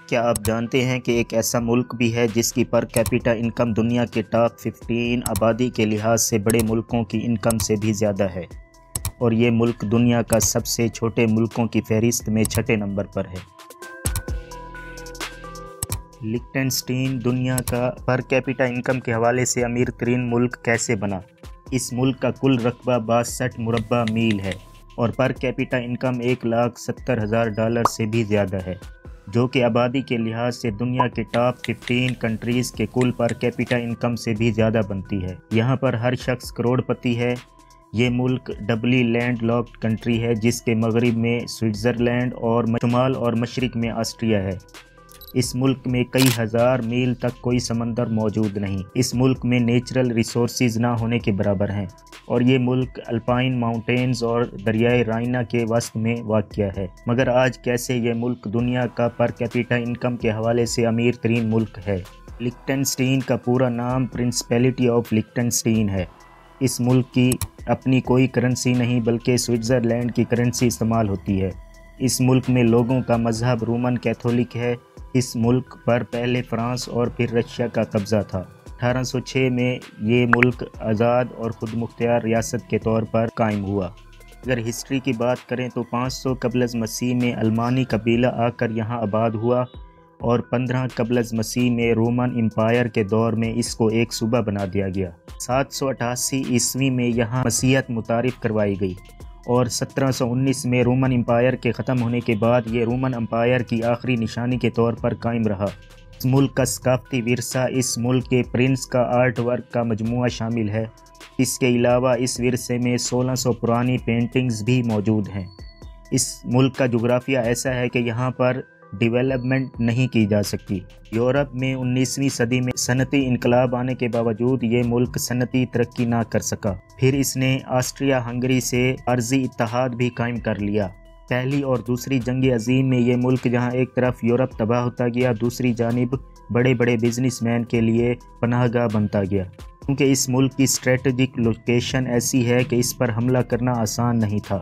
کیا آپ جانتے ہیں کہ ایک ایسا ملک بھی ہے جس کی پر کیپیٹا انکم دنیا کے ٹاپ 15 آبادی کے لحاظ سے بڑے ملکوں کی انکم سے بھی زیادہ ہے، اور یہ ملک دنیا کا سب سے چھوٹے ملکوں کی فہرست میں 6 نمبر پر ہے۔ لکھٹنسٹین دنیا کا پر کیپیٹا انکم کے حوالے سے امیر ترین ملک کیسے بنا؟ اس ملک کا کل رقبہ 62 مربع میل ہے اور پر کیپیٹا انکم $1,70,000 سے بھی زیادہ ہے، جو کہ آبادی کے لحاظ سے دنیا کے ٹاپ 15 کنٹریز کے کل پر کیپیٹا انکم سے بھی زیادہ بنتی ہے۔ یہاں پر ہر شخص کروڑ پتی ہے۔ یہ ملک ڈبلی لینڈ لاکڈ کنٹری ہے، جس کے مغرب میں سوئٹزرلینڈ اور شمال اور مشرق میں آسٹریا ہے۔ اس ملک میں کئی ہزار میل تک کوئی سمندر موجود نہیں۔ اس ملک میں نیچرل ریسورسز نہ ہونے کے برابر ہیں، اور یہ ملک الپائن ماؤنٹینز اور دریائے رائنا کے وسط میں واقع ہے۔ مگر آج کیسے یہ ملک دنیا کا پر کیپیٹا انکم کے حوالے سے امیر ترین ملک ہے؟ لکھٹنسٹین کا پورا نام پرنسپیلٹی آف لکھٹنسٹین ہے۔ اس ملک کی اپنی کوئی کرنسی نہیں، بلکہ سوئٹزرلینڈ کی کرنسی استعمال ہوتی ہے۔ اس ملک میں لوگوں کا مذہب رومن کیتھولک ہے۔ اس ملک پر پہلے فرانس اور پھر رشیا کا قبضہ تھا۔ 1806 میں یہ ملک آزاد اور خود مختار ریاست کے طور پر قائم ہوا۔ اگر ہسٹری کی بات کریں تو 500 قبل از مسیح میں المانی قبیلہ آ کر یہاں آباد ہوا، اور 15 قبل از مسیح میں رومن امپائر کے دور میں اس کو ایک صوبہ بنا دیا گیا۔ 788 عیسوی میں یہاں مسیحیت متعارف کروائی گئی، اور 1719 میں رومن امپائر کے ختم ہونے کے بعد یہ رومن امپائر کی آخری نشانی کے طور پر قائم رہا۔ اس ملک کا ثقافتی ورثہ اس ملک کے پرنس کا آرٹ ورک کا مجموعہ شامل ہے۔ اس کے علاوہ اس ورثے میں 1600 پرانی پینٹنگز بھی موجود ہیں۔ اس ملک کا جغرافیہ ایسا ہے کہ یہاں پر ڈیولپمنٹ نہیں کی جا سکتی۔ یورپ میں 19ویں صدی میں صنعتی انقلاب آنے کے باوجود یہ ملک صنعتی ترقی نہ کر سکا۔ پھر اس نے آسٹریا ہنگری سے عارضی اتحاد بھی قائم کر لیا۔ پہلی اور دوسری جنگ عظیم میں یہ ملک جہاں ایک طرف یورپ تباہ ہوتا گیا، دوسری جانب بڑے بڑے بزنس مین کے لیے پناہ گاہ بنتا گیا، کیونکہ اس ملک کی اسٹریٹجک لوکیشن ایسی ہے کہ اس پر حملہ کرنا آسان نہیں تھا۔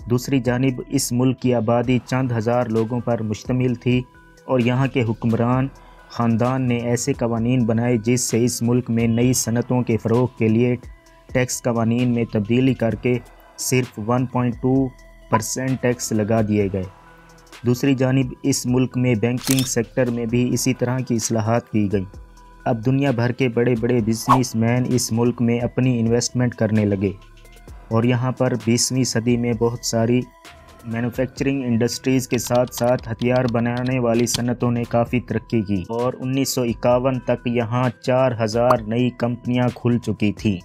دوسری جانب اس ملک کی آبادی چند ہزار لوگوں پر مشتمل تھی، اور یہاں کے حکمران خاندان نے ایسے قوانین بنائے جس سے اس ملک میں نئی صنعتوں کے فروغ کے لیے ٹیکس قوانین میں تبدیلی کر کے صرف 1.2% ٹیکس لگا دیے گئے۔ دوسری جانب اس ملک میں بینکنگ سیکٹر میں بھی اسی طرح کی اصلاحات کی گئیں۔ اب دنیا بھر کے بڑے بڑے بزنس مین اس ملک میں اپنی انویسٹمنٹ کرنے لگے، اور یہاں پر 20ویں صدی میں بہت ساری مینوفیکچرنگ انڈسٹریز کے ساتھ ساتھ ہتھیار بنانے والی صنعتوں نے کافی ترقی کی، اور 1951 تک یہاں 4000 نئی کمپنیاں کھل چکی تھیں،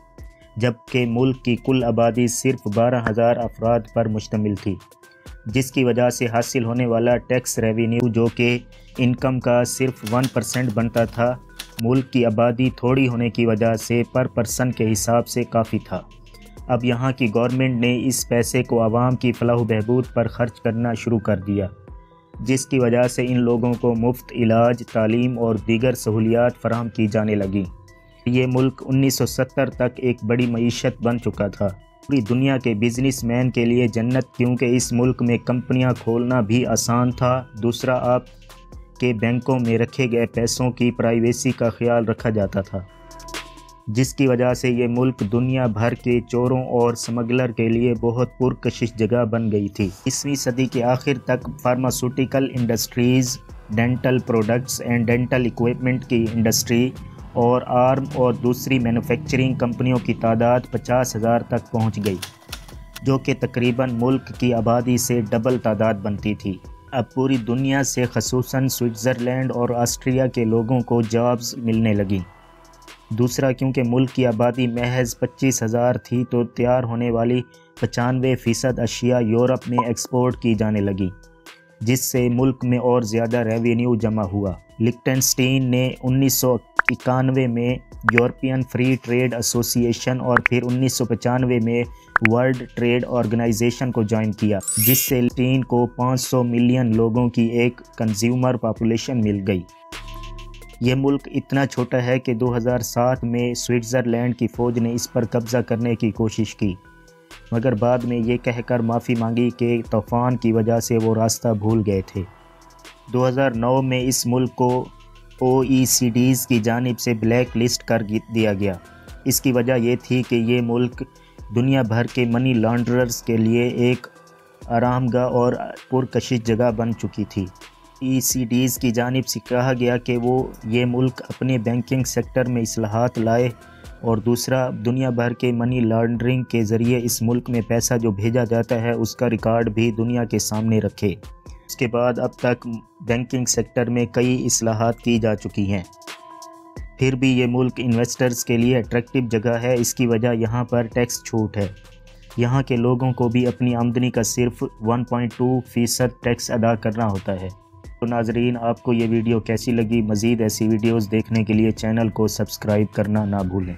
جبکہ ملک کی کل آبادی صرف 12000 افراد پر مشتمل تھی، جس کی وجہ سے حاصل ہونے والا ٹیکس ریونیو، جو کہ انکم کا صرف 1% بنتا تھا، ملک کی آبادی تھوڑی ہونے کی وجہ سے پر پرسن کے حساب سے کافی تھا۔ اب یہاں کی گورنمنٹ نے اس پیسے کو عوام کی فلاح و بہبود پر خرچ کرنا شروع کر دیا، جس کی وجہ سے ان لوگوں کو مفت علاج، تعلیم اور دیگر سہولیات فراہم کی جانے لگیں۔ یہ ملک 1970 تک ایک بڑی معیشت بن چکا تھا، پوری دنیا کے بزنس مین کے لیے جنت، کیونکہ اس ملک میں کمپنیاں کھولنا بھی آسان تھا۔ دوسرا، آپ کے بینکوں میں رکھے گئے پیسوں کی پرائیویسی کا خیال رکھا جاتا تھا، جس کی وجہ سے یہ ملک دنیا بھر کے چوروں اور سمگلر کے لیے بہت پرکشش جگہ بن گئی تھی۔ 20ویں صدی کے آخر تک pharmaceutical industries, dental products and dental equipment کی انڈسٹری اور آرم اور دوسری مینوفیکچرنگ کمپنیوں کی تعداد 50,000 تک پہنچ گئی، جو کہ تقریباً ملک کی آبادی سے ڈبل تعداد بنتی تھی۔ اب پوری دنیا سے خصوصاً سوئٹزرلینڈ اور آسٹریا کے لوگوں کو جابز ملنے لگیں۔ دوسرا، کیونکہ ملک کی آبادی محض 25,000 تھی تو تیار ہونے والی 95% اشیاء یورپ میں ایکسپورٹ کی جانے لگیں، جس سے ملک میں اور زیادہ ریونیو جمع ہوا۔ لکھٹنسٹین نے 1991 میں یورپین فری ٹریڈ ایسوسی ایشن اور پھر 1995 میں ورلڈ ٹریڈ آرگنائزیشن کو جوائن کیا، جس سے لکھٹنسٹین کو 500 ملین لوگوں کی ایک کنزیومر پاپولیشن مل گئی۔ یہ ملک اتنا چھوٹا ہے کہ 2007 میں سوئٹزرلینڈ کی فوج نے اس پر قبضہ کرنے کی کوشش کی، مگر بعد میں یہ کہہ کر معافی مانگی کہ طوفان کی وجہ سے وہ راستہ بھول گئے تھے۔ 2009 میں اس ملک کو OECD کی جانب سے بلیک لسٹ کر دیا گیا۔ اس کی وجہ یہ تھی کہ یہ ملک دنیا بھر کے منی لانڈررز کے لیے ایک آرام گاہ اور پرکشش جگہ بن چکی تھی۔ OECD کی جانب سے کہا گیا کہ یہ ملک اپنے بینکنگ سیکٹر میں اصلاحات لائے، اور دوسرا، دنیا بھر کے منی لانڈرنگ کے ذریعے اس ملک میں پیسہ جو بھیجا جاتا ہے اس کا ریکارڈ بھی دنیا کے سامنے رکھے۔ اس کے بعد اب تک بینکنگ سیکٹر میں کئی اصلاحات کی جا چکی ہیں۔ پھر بھی یہ ملک انویسٹرز کے لیے اٹریکٹیو جگہ ہے۔ اس کی وجہ یہاں پر ٹیکس چھوٹ ہے۔ یہاں کے لوگوں کو بھی اپنی آمدنی کا صرف 1.2% ٹیکس ادا کرنا ہوتا ہے۔ تو ناظرین، آپ کو یہ ویڈیو کیسی لگی؟ مزید ایسی ویڈیوز دیکھنے کے لیے چینل کو سبسکرائب کرنا نہ بھولیں۔